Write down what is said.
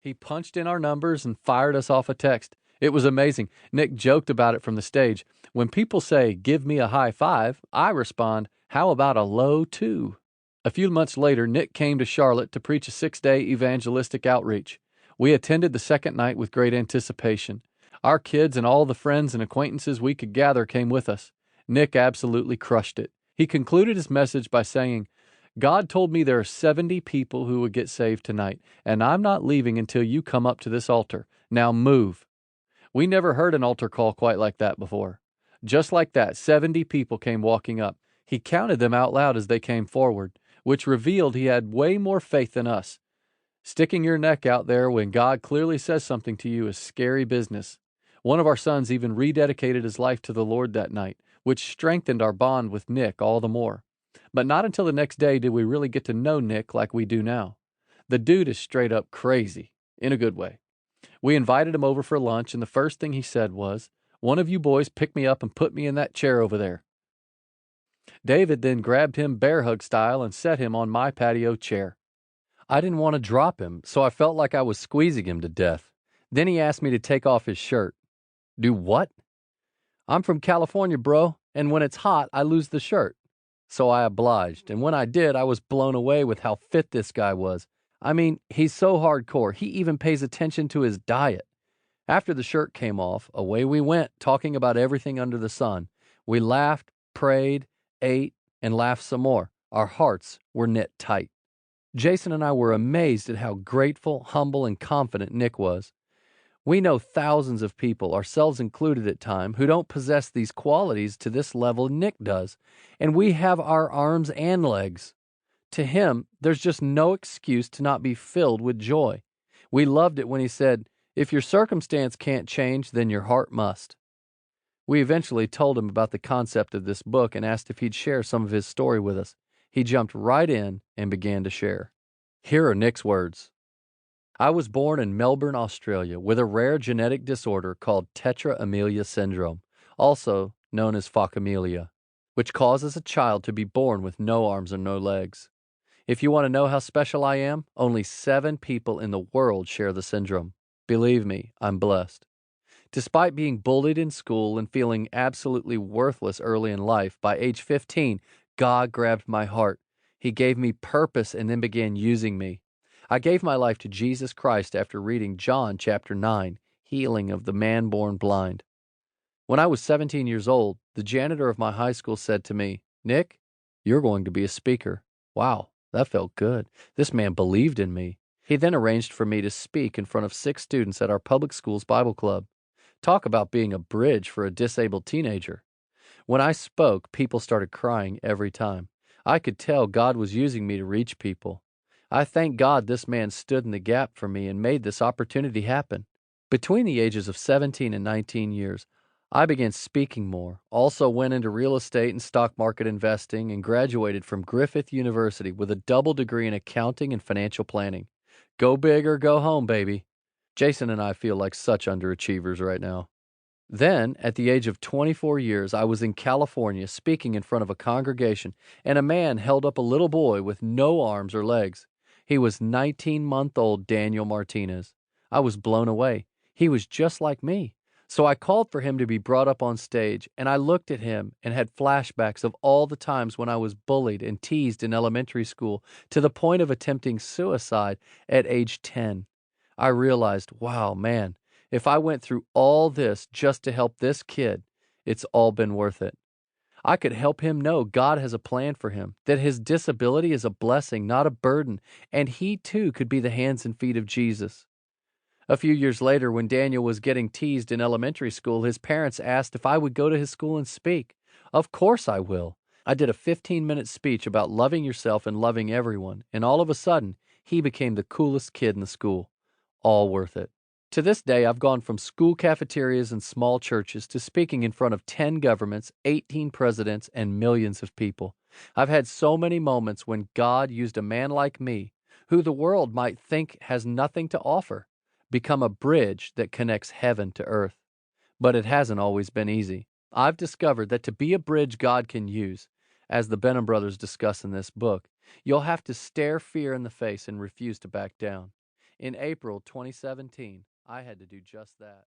He punched in our numbers and fired us off a text. It was amazing. Nick joked about it from the stage. When people say, "Give me a high five," I respond, "How about a low 2?" A few months later, Nick came to Charlotte to preach a 6-day evangelistic outreach. We attended the second night with great anticipation. Our kids and all the friends and acquaintances we could gather came with us. Nick absolutely crushed it. He concluded his message by saying, "God told me there are 70 people who would get saved tonight, and I'm not leaving until you come up to this altar. Now move." We never heard an altar call quite like that before. Just like that, 70 people came walking up. He counted them out loud as they came forward, which revealed he had way more faith than us. Sticking your neck out there when God clearly says something to you is scary business. One of our sons even rededicated his life to the Lord that night, which strengthened our bond with Nick all the more. But not until the next day did we really get to know Nick like we do now. The dude is straight up crazy, in a good way. We invited him over for lunch, and the first thing he said was, "One of you boys pick me up and put me in that chair over there." David then grabbed him bear hug style and set him on my patio chair. I didn't want to drop him, so I felt like I was squeezing him to death. Then he asked me to take off his shirt. Do what? "I'm from California, bro, and when it's hot, I lose the shirt." So I obliged, and when I did, I was blown away with how fit this guy was. I mean, he's so hardcore, he even pays attention to his diet. After the shirt came off, away we went, talking about everything under the sun. We laughed, prayed, ate, and laughed some more. Our hearts were knit tight. Jason and I were amazed at how grateful, humble, and confident Nick was. We know thousands of people, ourselves included at times, who don't possess these qualities to this level Nick does, and we have our arms and legs. To him, there's just no excuse to not be filled with joy. We loved it when he said, "If your circumstance can't change, then your heart must." We eventually told him about the concept of this book and asked if he'd share some of his story with us. He jumped right in and began to share. Here are Nick's words. I was born in Melbourne, Australia, with a rare genetic disorder called tetra-amelia syndrome, also known as phocomelia, which causes a child to be born with no arms and no legs. If you want to know how special I am, only 7 people in the world share the syndrome. Believe me, I'm blessed. Despite being bullied in school and feeling absolutely worthless early in life, by age 15, God grabbed my heart. He gave me purpose and then began using me. I gave my life to Jesus Christ after reading John chapter 9, healing of the man born blind. When I was 17 years old, the janitor of my high school said to me, "Nick, you're going to be a speaker." Wow, that felt good. This man believed in me. He then arranged for me to speak in front of 6 students at our public school's Bible club. Talk about being a bridge for a disabled teenager. When I spoke, people started crying every time. I could tell God was using me to reach people. I thank God this man stood in the gap for me and made this opportunity happen. Between the ages of 17 and 19 years, I began speaking more, also went into real estate and stock market investing, and graduated from Griffith University with a double degree in accounting and financial planning. Go big or go home, baby. Jason and I feel like such underachievers right now. Then, at the age of 24 years, I was in California speaking in front of a congregation, and a man held up a little boy with no arms or legs. He was 19-month-old Daniel Martinez. I was blown away. He was just like me. So I called for him to be brought up on stage, and I looked at him and had flashbacks of all the times when I was bullied and teased in elementary school to the point of attempting suicide at age 10. I realized, wow, man, if I went through all this just to help this kid, it's all been worth it. I could help him know God has a plan for him, that his disability is a blessing, not a burden, and he too could be the hands and feet of Jesus. A few years later, when Daniel was getting teased in elementary school, his parents asked if I would go to his school and speak. Of course I will. I did a 15-minute speech about loving yourself and loving everyone, and all of a sudden, he became the coolest kid in the school. All worth it. To this day, I've gone from school cafeterias and small churches to speaking in front of 10 governments, 18 presidents, and millions of people. I've had so many moments when God used a man like me, who the world might think has nothing to offer, become a bridge that connects heaven to earth. But it hasn't always been easy. I've discovered that to be a bridge God can use, as the Benham brothers discuss in this book, you'll have to stare fear in the face and refuse to back down. In April 2017, I had to do just that.